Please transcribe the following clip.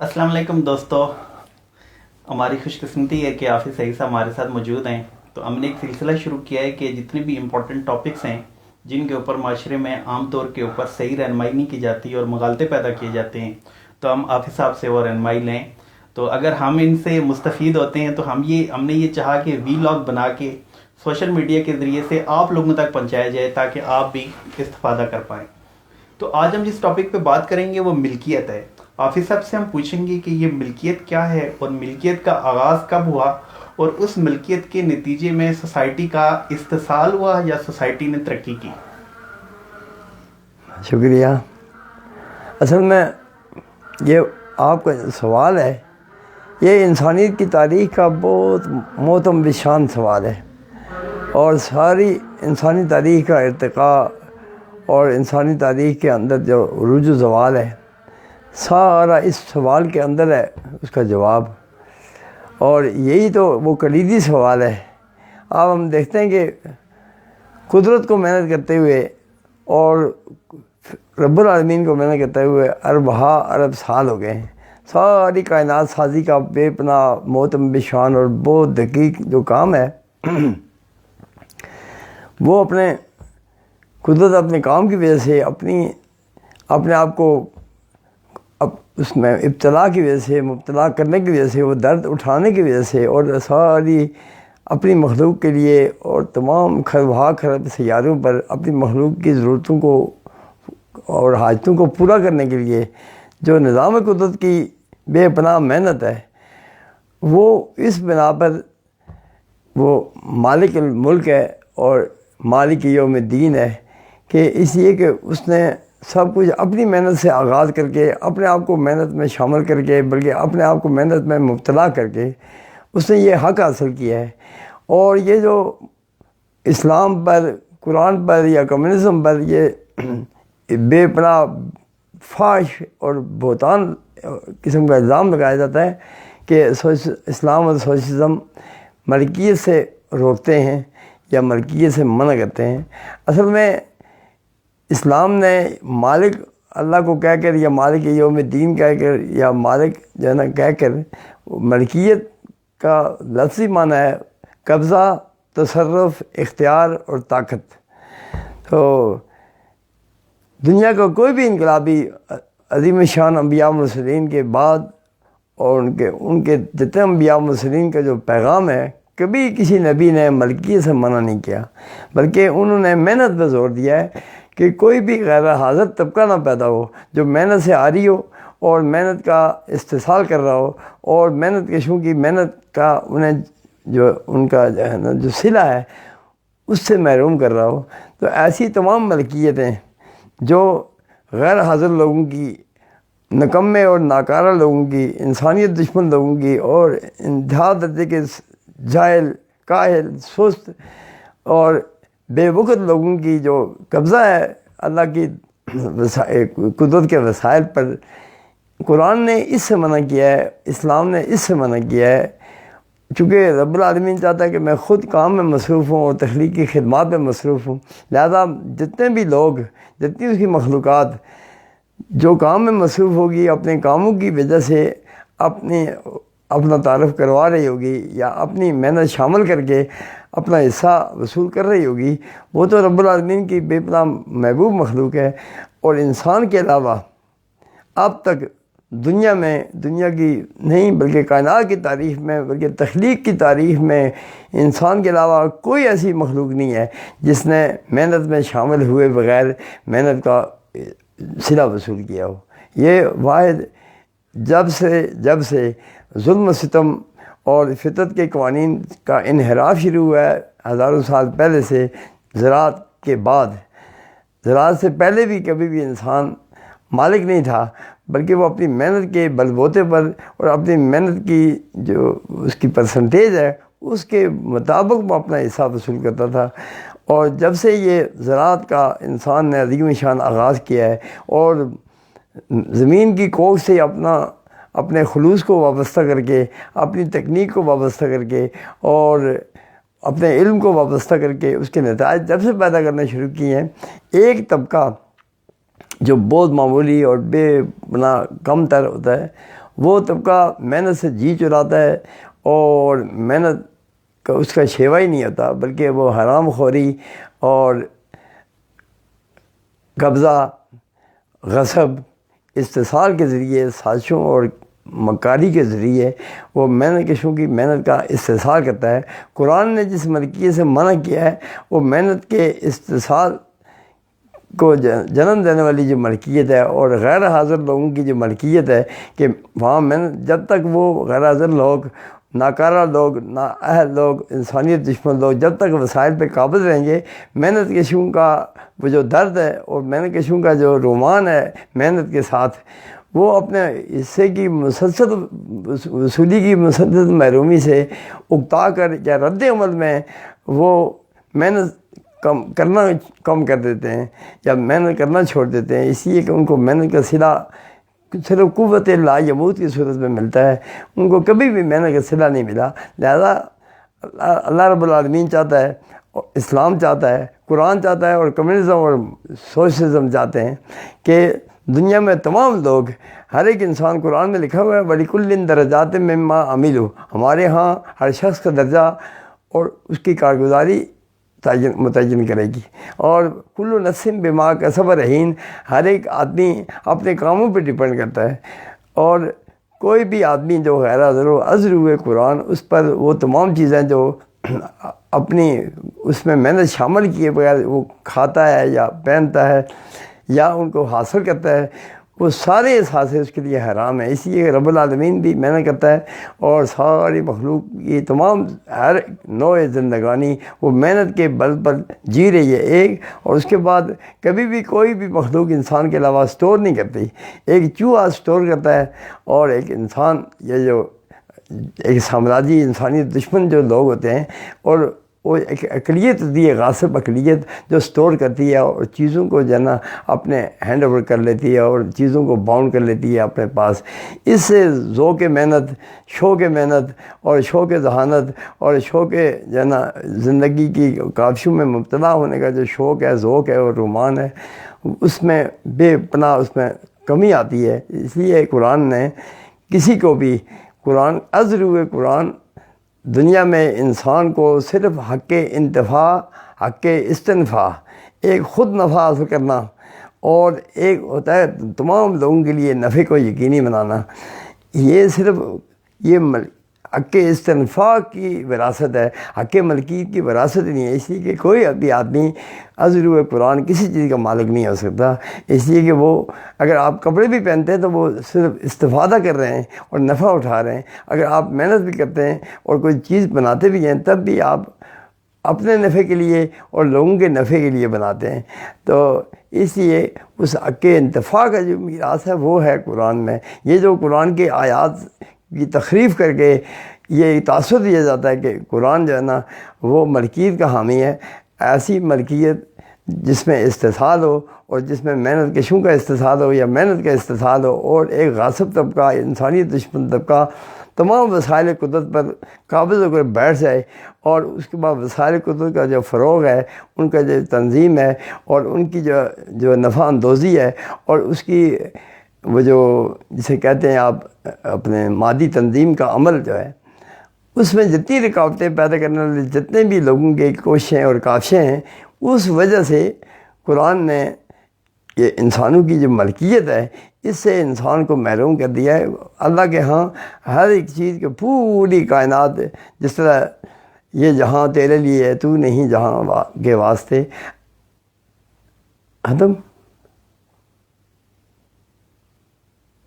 السلام علیکم دوستو، ہماری خوش قسمتی ہے کہ حافظ سعید صاحب ہمارے ساتھ موجود ہیں۔ تو ہم نے ایک سلسلہ شروع کیا ہے کہ جتنے بھی امپورٹنٹ ٹاپکس ہیں جن کے اوپر معاشرے میں عام طور کے اوپر صحیح رہنمائی نہیں کی جاتی اور مغالطے پیدا کیے جاتے ہیں، تو ہم حافظ صاحب سے وہ رہنمائی لیں۔ تو اگر ہم ان سے مستفید ہوتے ہیں تو ہم نے یہ چاہا کہ وی لاگ بنا کے سوشل میڈیا کے ذریعے سے آپ لوگوں تک پہنچایا جائے تاکہ آپ بھی استفادہ کر پائیں۔ تو آج ہم جس ٹاپک پہ بات کریں گے وہ ملکیت ہے۔ حافظ صاحب سے ہم پوچھیں گے کہ یہ ملکیت کیا ہے اور ملکیت کا آغاز کب ہوا، اور اس ملکیت کے نتیجے میں سوسائٹی کا استحصال ہوا یا سوسائٹی نے ترقی کی۔ شکریہ۔ اصل میں یہ آپ کا سوال ہے، یہ انسانیت کی تاریخ کا بہت محتم بشان سوال ہے، اور ساری انسانی تاریخ کا ارتقاء اور انسانی تاریخ کے اندر جو عروج و زوال ہے، سارا اس سوال کے اندر ہے اس کا جواب، اور یہی تو وہ کلیدی سوال ہے۔ اب ہم دیکھتے ہیں کہ قدرت کو محنت کرتے ہوئے اور رب العالمین کو محنت کرتے ہوئے ارب سال ہو گئے ہیں۔ ساری کائنات سازی کا بے پناہ محتم بشان اور بہت دقیق جو کام ہے، وہ اپنے قدرت اپنے کام کی وجہ سے اپنے آپ کو اس میں ابتلا کی وجہ سے، مبتلا کرنے کی وجہ سے، وہ درد اٹھانے کی وجہ سے، اور ساری اپنی مخلوق کے لیے اور تمام خرب سیاروں پر اپنی مخلوق کی ضرورتوں کو اور حاجتوں کو پورا کرنے کے لیے جو نظام قدرت کی بے پناہ محنت ہے، وہ اس بنا پر وہ مالک الملک ہے اور مالک یوم الدین ہے، کہ اس لیے کہ اس نے سب کچھ اپنی محنت سے آغاز کر کے، اپنے آپ کو محنت میں شامل کر کے، بلکہ اپنے آپ کو محنت میں مبتلا کر کے اس نے یہ حق حاصل کیا ہے۔ اور یہ جو اسلام پر، قرآن پر یا کمیونزم پر یہ بے پناہ فحش اور بہتان قسم کا الزام لگایا جاتا ہے کہ اسلام اور سوشلزم ملکیت سے روکتے ہیں یا ملکیت سے منع کرتے ہیں، اصل میں اسلام نے مالک اللہ کو کہہ کر یا مالک یوم الدین کہہ کر یا مالک جو ہے نا کہہ کر، ملکیت کا لفظی معنی ہے قبضہ، تصرف، اختیار اور طاقت۔ تو دنیا کا کوئی بھی انقلابی عظیم شان انبیاء مرسلین کے بعد اور ان کے جتنے انبیاء مرسلین کا جو پیغام ہے، کبھی کسی نبی نے ملکیت سے منع نہیں کیا، بلکہ انہوں نے محنت پہ زور دیا ہے کہ کوئی بھی غیر حاضر طبقہ نہ پیدا ہو جو محنت سے آ رہی ہو اور محنت کا استحصال کر رہا ہو، اور محنت کشوں کی محنت کا انہیں جو ان کا جو ہے نا جو صلہ ہے اس سے محروم کر رہا ہو۔ تو ایسی تمام ملکیتیں جو غیر حاضر لوگوں کی، نکمے اور ناکارہ لوگوں کی، انسانیت دشمن لوگوں کی اور انتہا درجے کے جاہل، کاہل، سست اور بے وقت لوگوں کی جو قبضہ ہے اللہ کی قدرت کے وسائل پر، قرآن نے اس سے منع کیا ہے، اسلام نے اس سے منع کیا ہے۔ چونکہ رب العالمین چاہتا ہے کہ میں خود کام میں مصروف ہوں اور تخلیقی خدمات میں مصروف ہوں، لہذا جتنے بھی لوگ، جتنی اس کی مخلوقات جو کام میں مصروف ہوگی، اپنے کاموں کی وجہ سے اپنا تعارف کروا رہی ہوگی یا اپنی محنت شامل کر کے اپنا حصہ وصول کر رہی ہوگی، وہ تو رب العالمین کی بے پناہ محبوب مخلوق ہے۔ اور انسان کے علاوہ اب تک دنیا کی نہیں بلکہ کائنات کی تاریخ میں، بلکہ تخلیق کی تاریخ میں انسان کے علاوہ کوئی ایسی مخلوق نہیں ہے جس نے محنت میں شامل ہوئے بغیر محنت کا صلہ وصول کیا ہو۔ یہ واحد جب سے ظلم و ستم اور فطرت کے قوانین کا انحراف شروع ہوا ہے، ہزاروں سال پہلے سے، زراعت کے بعد، زراعت سے پہلے بھی کبھی بھی انسان مالک نہیں تھا، بلکہ وہ اپنی محنت کے بل بوتے پر اور اپنی محنت کی جو اس کی پرسنٹیج ہے اس کے مطابق وہ اپنا حصہ وصول کرتا تھا۔ اور جب سے یہ زراعت کا انسان نے عظیم شان آغاز کیا ہے اور زمین کی کوکھ سے اپنے خلوص کو وابستہ کر کے، اپنی تکنیک کو وابستہ کر کے اور اپنے علم کو وابستہ کر کے اس کے نتائج جب سے پیدا کرنا شروع کیے ہیں، ایک طبقہ جو بہت معمولی اور بے پناہ کم تر ہوتا ہے، وہ طبقہ محنت سے جی چراتا ہے اور محنت کا اس کا شیوا ہی نہیں ہوتا، بلکہ وہ حرام خوری اور قبضہ، غصب، استحصال کے ذریعے، سازشوں اور مکاری کے ذریعے وہ محنت کشوں کی محنت کا استحصال کرتا ہے۔ قرآن نے جس ملکیت سے منع کیا ہے وہ محنت کے استحصال کو جنم دینے والی جو ملکیت ہے، اور غیر حاضر لوگوں کی جو ملکیت ہے کہ وہاں محنت، جب تک وہ غیر حاضر لوگ، ناکارہ لوگ، نااہل لوگ، انسانیت دشمن لوگ جب تک وسائل پہ قابض رہیں گے، محنت کشوں کا وہ جو درد ہے اور محنت کشوں کا جو رومان ہے محنت کے ساتھ، وہ اپنے حصے کی مسلسل وصولی کی مسلسل محرومی سے اکتا کر یا رد عمل میں وہ محنت کم کر دیتے ہیں یا محنت کرنا چھوڑ دیتے ہیں، اس لیے کہ ان کو محنت کا صلہ صرف قوت لا یموت کی صورت میں ملتا ہے، ان کو کبھی بھی محنت کا صلہ نہیں ملا۔ لہذا اللہ رب العالمین چاہتا ہے، اسلام چاہتا ہے، قرآن چاہتا ہے اور کمیونزم اور سوشلزم چاہتے ہیں کہ دنیا میں تمام لوگ، ہر ایک انسان، قرآن میں لکھا ہوا ہے وَلِكُلٍّ دَرَجَاتٍ مِّمَّا عَمِلُوا، ہمارے ہاں ہر شخص کا درجہ اور اس کی کارگزاری متعین کرے گی، اور کل نفس بما کسبت رہین، ہر ایک آدمی اپنے کاموں پہ ڈپینڈ کرتا ہے، اور کوئی بھی آدمی جو غیر حاضر و عذر ہوئے قرآن، اس پر وہ تمام چیزیں جو اپنی اس میں محنت شامل کیے بغیر وہ کھاتا ہے یا پہنتا ہے یا ان کو حاصل کرتا ہے، وہ سارے احساسے اس کے لیے حرام ہیں۔ اس لیے رب العالمین بھی محنت کرتا ہے اور ساری مخلوق کی تمام ہر نوع زندگانی وہ محنت کے بل پر جی رہی ہے ایک، اور اس کے بعد کبھی بھی کوئی بھی مخلوق انسان کے علاوہ سٹور نہیں کرتی۔ ایک چوہا سٹور کرتا ہے، اور ایک انسان، یہ جو ایک سامراجی انسانیت دشمن جو لوگ ہوتے ہیں، اور وہ ایک اقلیت ہوتی ہے، غاصب اقلیت جو سٹور کرتی ہے اور چیزوں کو جو ہے نا اپنے ہینڈ اوور کر لیتی ہے اور چیزوں کو باؤنڈ کر لیتی ہے اپنے پاس۔ اس سے ذوق محنت، شوق محنت اور شوق ذہانت اور شوق جو ہے نا زندگی کی کاوشوں میں مبتلا ہونے کا جو شوق ہے، ذوق ہے اور رومان ہے، اس میں بے پناہ اس میں کمی آتی ہے۔ اس لیے قرآن نے کسی کو بھی، قرآن عذر ہوئے قرآن دنیا میں انسان کو صرف حق انتفاع، حق استنفاع، ایک خود نفع حاصل کرنا، اور ایک ہوتا ہے تمام لوگوں کے لیے نفع کو یقینی بنانا، یہ صرف یہ حق استنفاع کی وراثت ہے، حق ملکیت کی وراثت نہیں ہے۔ اس لیے کہ کوئی بھی آدمی عذر ہوئے قرآن کسی چیز کا مالک نہیں ہو سکتا، اس لیے کہ وہ اگر آپ کپڑے بھی پہنتے ہیں تو وہ صرف استفادہ کر رہے ہیں اور نفع اٹھا رہے ہیں، اگر آپ محنت بھی کرتے ہیں اور کوئی چیز بناتے بھی ہیں تب بھی آپ اپنے نفع کے لیے اور لوگوں کے نفع کے لیے بناتے ہیں۔ تو اس لیے اس حق انتفاع کا جو میراث ہے وہ ہے قرآن میں۔ یہ جو قرآن کے آیات کی تخریف کر کے یہ تاثر دیا جاتا ہے کہ قرآن جو ہے نا وہ ملکیت کا حامی ہے، ایسی ملکیت جس میں استحصال ہو اور جس میں محنت کشوں کا استحصال ہو یا محنت کا استحصال ہو، اور ایک غاصب طبقہ، انسانیت دشمن طبقہ تمام وسائل قدرت پر قابض ہو کر بیٹھ جائے، اور اس کے بعد وسائل قدرت کا جو فروغ ہے، ان کا جو تنظیم ہے اور ان کی جو نفع اندوزی ہے، اور اس کی وہ جو جسے کہتے ہیں آپ اپنے مادی تنظیم کا عمل جو ہے، اس میں جتنی رکاوٹیں پیدا کرنے والے جتنے بھی لوگوں کے کوششیں اور کاوشیں ہیں، اس وجہ سے قرآن نے یہ انسانوں کی جو ملکیت ہے اس سے انسان کو محروم کر دیا ہے۔ اللہ کے ہاں ہر ایک چیز کے پوری کائنات، جس طرح یہ جہاں تیرے لیے ہے تو نہیں جہاں کے واسطے، ختم۔